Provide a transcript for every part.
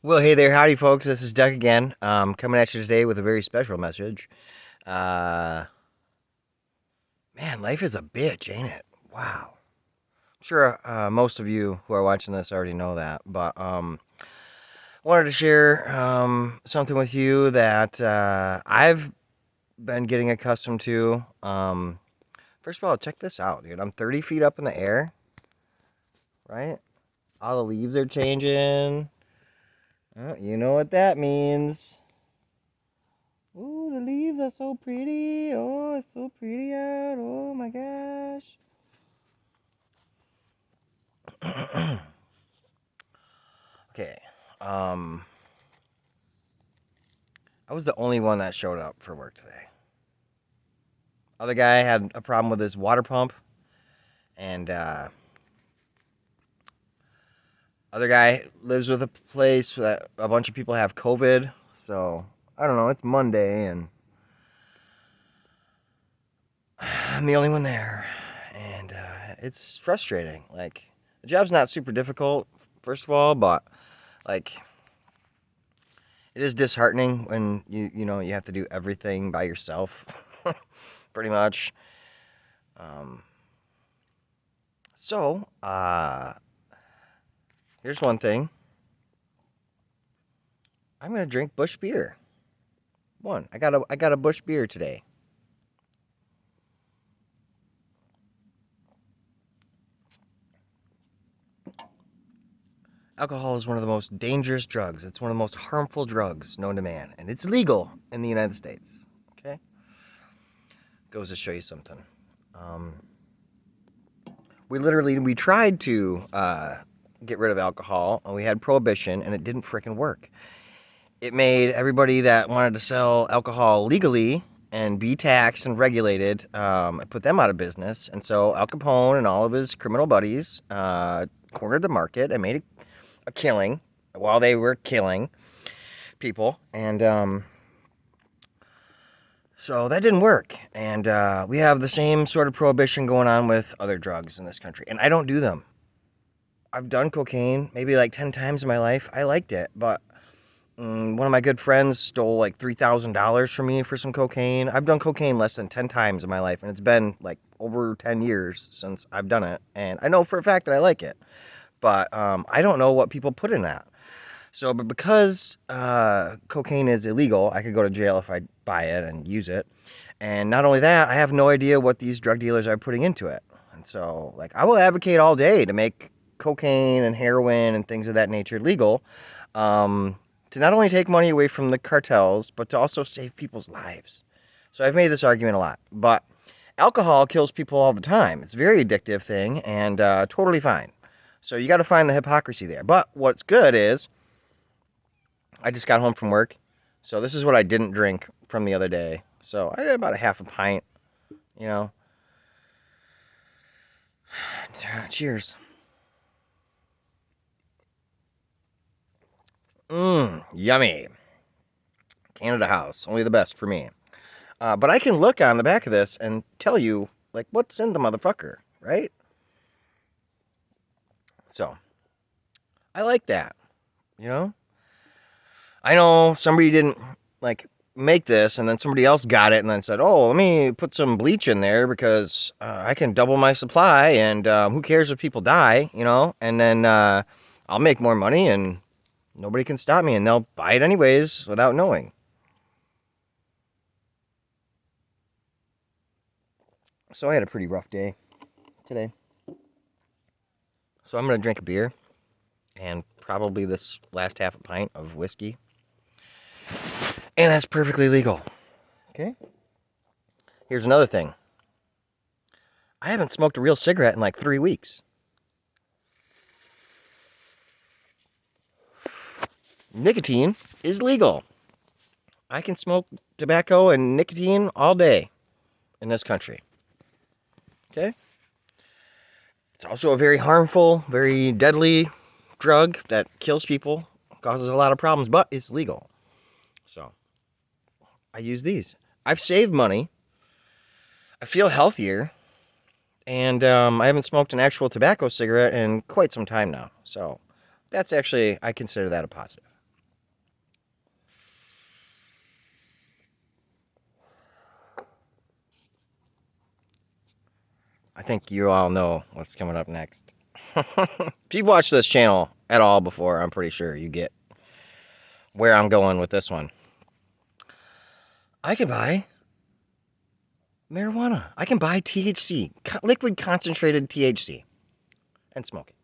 Well, hey there, howdy, folks. This is Doug again, coming at you today with a very special message. Uh, Man, life is a bitch, ain't it? Wow. I'm sure most of you who are watching this already know that, but wanted to share something with you that I've been getting accustomed to. First of all, check this out, dude. I'm 30 feet up in the air, right? All the leaves are changing. You know what that means. Ooh, the leaves are so pretty. Oh, it's so pretty out. Oh my gosh. Okay. Um, I was the only one that showed up for work today. Other guy had a problem with his water pump, and other guy lives with a place that a bunch of people have COVID. So I don't know. It's Monday, and I'm the only one there, and it's frustrating. Like the job's not super difficult, first of all, but like it is disheartening when you have to do everything by yourself, pretty much. Um, so here's one thing. I'm gonna drink Bush beer. I got a Bush beer today. Alcohol is one of the most dangerous drugs. It's one of the most harmful drugs known to man, and it's legal in the United States. Okay, goes to show you something. Um, we tried to get rid of alcohol, and we had prohibition, and it didn't frickin' work. It made everybody that wanted to sell alcohol legally and be taxed and regulated, it put them out of business. And so Al Capone and all of his criminal buddies cornered the market and made a killing while they were killing people. And so that didn't work. And we have the same sort of prohibition going on with other drugs in this country. And I don't do them. I've done cocaine maybe like 10 times in my life. I liked it, but one of my good friends stole like $3,000 from me for some cocaine. I've done cocaine less than 10 times in my life, and it's been like over 10 years since I've done it. And I know for a fact that I like it, but I don't know what people put in that. So, but because cocaine is illegal, I could go to jail if I buy it and use it. And not only that, I have no idea what these drug dealers are putting into it. And so, like, I will advocate all day to make cocaine and heroin and things of that nature legal. To not only take money away from the cartels, but to also save people's lives. So I've made this argument a lot. But alcohol kills people all the time. It's a very addictive thing and totally fine. So you got to find the hypocrisy there. But what's good is I just got home from work. So this is what I didn't drink from the other day. So I did about a half a pint, you know. Cheers. Yummy. Canada House, only the best for me. But I can look on the back of this and tell you, like, what's in the motherfucker, right? So, I like that, you know? I know somebody didn't, like, make this, and then somebody else got it and then said, oh, let me put some bleach in there because I can double my supply, and who cares if people die, you know? And then I'll make more money, and nobody can stop me, and they'll buy it anyways without knowing. So I had a pretty rough day today. So I'm going to drink a beer and probably this last half a pint of whiskey. And that's perfectly legal. Okay? Here's another thing. I haven't smoked a real cigarette in like 3 weeks. Nicotine is legal. I can smoke tobacco and nicotine all day in this country. Okay? It's also a very harmful, very deadly drug that kills people, causes a lot of problems, but it's legal. So I use these. I've saved money. I feel healthier. And I haven't smoked an actual tobacco cigarette in quite some time now. So that's actually, I consider that a positive. I think you all know what's coming up next. If you've watched this channel at all before, I'm pretty sure you get where I'm going with this one. I can buy marijuana. I can buy THC, liquid concentrated THC, and smoke it.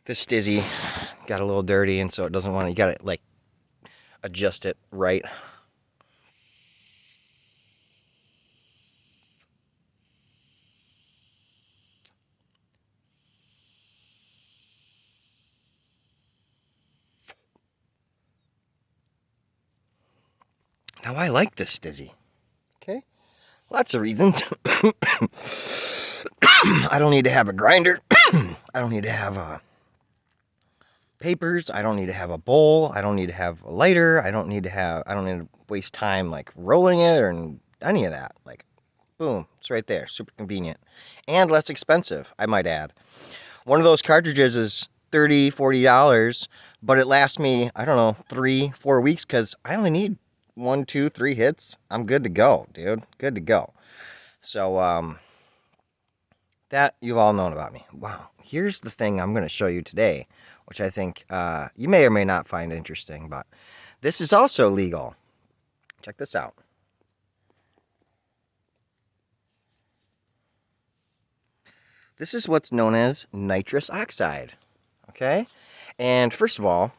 This stizzy got a little dirty, and so it doesn't want to, you got to like adjust it right. Now I like this stizzy. Okay, lots of reasons. I don't need to have a grinder. I don't need to have papers. I don't need to have a bowl. I don't need to have a lighter. I don't need to waste time like rolling it or any of that. Like, boom, it's right there. Super convenient and less expensive, I might add. One of those cartridges is $30, $40, but it lasts me, I don't know, 3-4 weeks because I only need 1, 2, 3 hits. I'm good to go, dude. Good to go. So, that you've all known about me. Wow. Here's the thing I'm going to show you today, which I think you may or may not find interesting, but this is also legal. Check this out. This is what's known as nitrous oxide, okay? And first of all,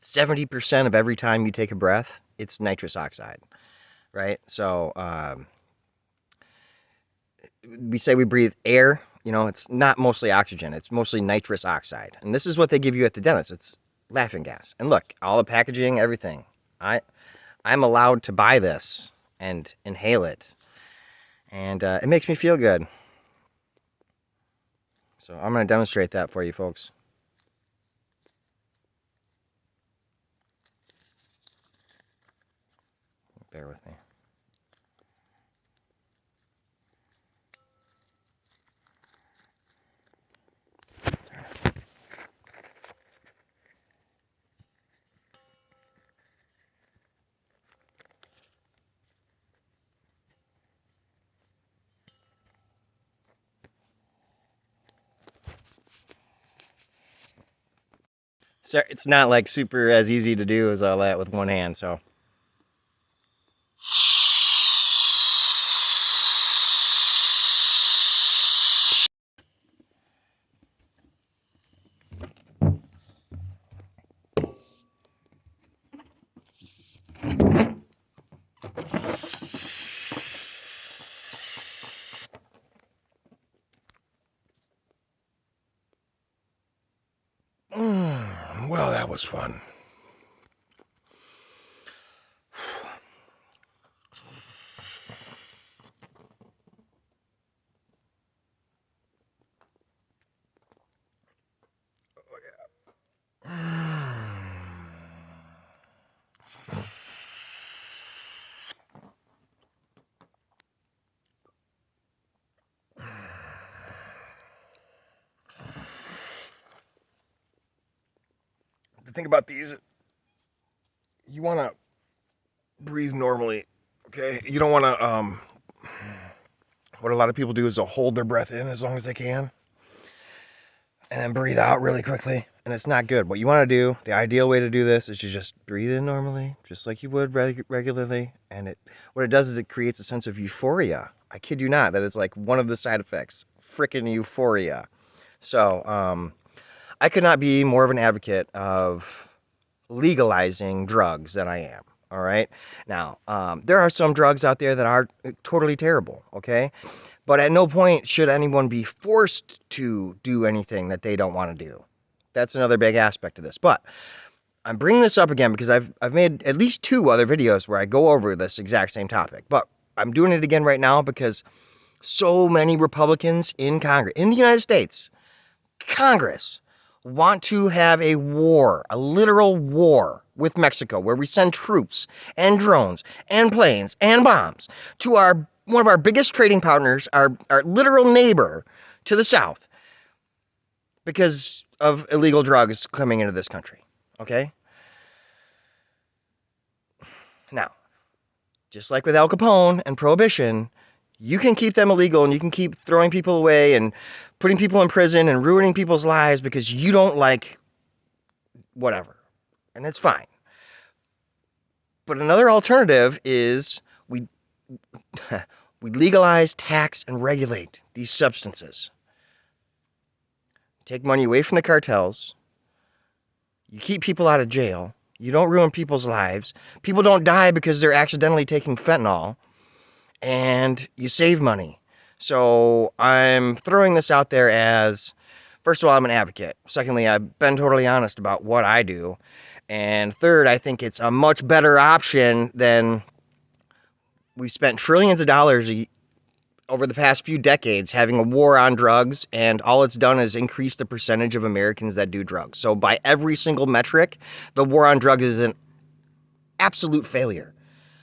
70% of every time you take a breath, it's nitrous oxide, right? So we say we breathe air, you know, it's not mostly oxygen, it's mostly nitrous oxide. And this is what they give you at the dentist. It's laughing gas. And look, all the packaging, everything. I'm allowed to buy this and inhale it. And it makes me feel good. So I'm going to demonstrate that for you folks. Bear with me. So it's not like super as easy to do as all that with one hand, so. Well, that was fun. The thing about these, you want to breathe normally, okay? You don't want to, what a lot of people do is they'll hold their breath in as long as they can and then breathe out really quickly. And it's not good. What you want to do, the ideal way to do this is you just breathe in normally, just like you would regularly. And what it does is it creates a sense of euphoria. I kid you not, that is like one of the side effects, freaking euphoria. So, I could not be more of an advocate of legalizing drugs than I am. All right. Now, there are some drugs out there that are totally terrible. Okay. But at no point should anyone be forced to do anything that they don't want to do. That's another big aspect of this. But I'm bringing this up again because I've made at least 2 other videos where I go over this exact same topic. But I'm doing it again right now because so many Republicans in Congress, in the United States, Congress, want to have a war, a literal war with Mexico, where we send troops and drones and planes and bombs to one of our biggest trading partners, our literal neighbor to the south. because of illegal drugs coming into this country. Okay? Now, just like with Al Capone and Prohibition, you can keep them illegal and you can keep throwing people away and putting people in prison and ruining people's lives because you don't like whatever. And it's fine. But another alternative is we legalize, tax, and regulate these substances. Take money away from the cartels. You keep people out of jail. You don't ruin people's lives. People don't die because they're accidentally taking fentanyl. And you save money. So I'm throwing this out there as, first of all, I'm an advocate. Secondly, I've been totally honest about what I do. And third, I think it's a much better option than we've spent trillions of dollars over the past few decades having a war on drugs, and all it's done is increase the percentage of Americans that do drugs. So by every single metric, the war on drugs is an absolute failure.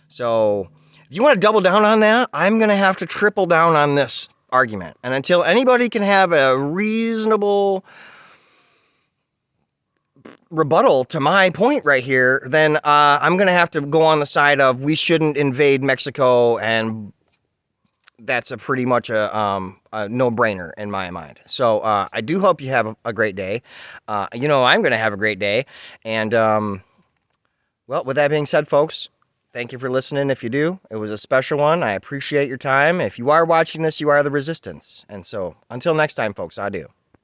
So if you want to double down on that, I'm going to have to triple down on this argument. And until anybody can have a reasonable rebuttal to my point right here, then I'm going to have to go on the side of we shouldn't invade Mexico, and that's a pretty much a no-brainer in my mind. So I do hope you have a great day. I'm going to have a great day. And, well, with that being said, folks, thank you for listening. If you do, it was a special one. I appreciate your time. If you are watching this, you are the resistance. And so until next time, folks, I do.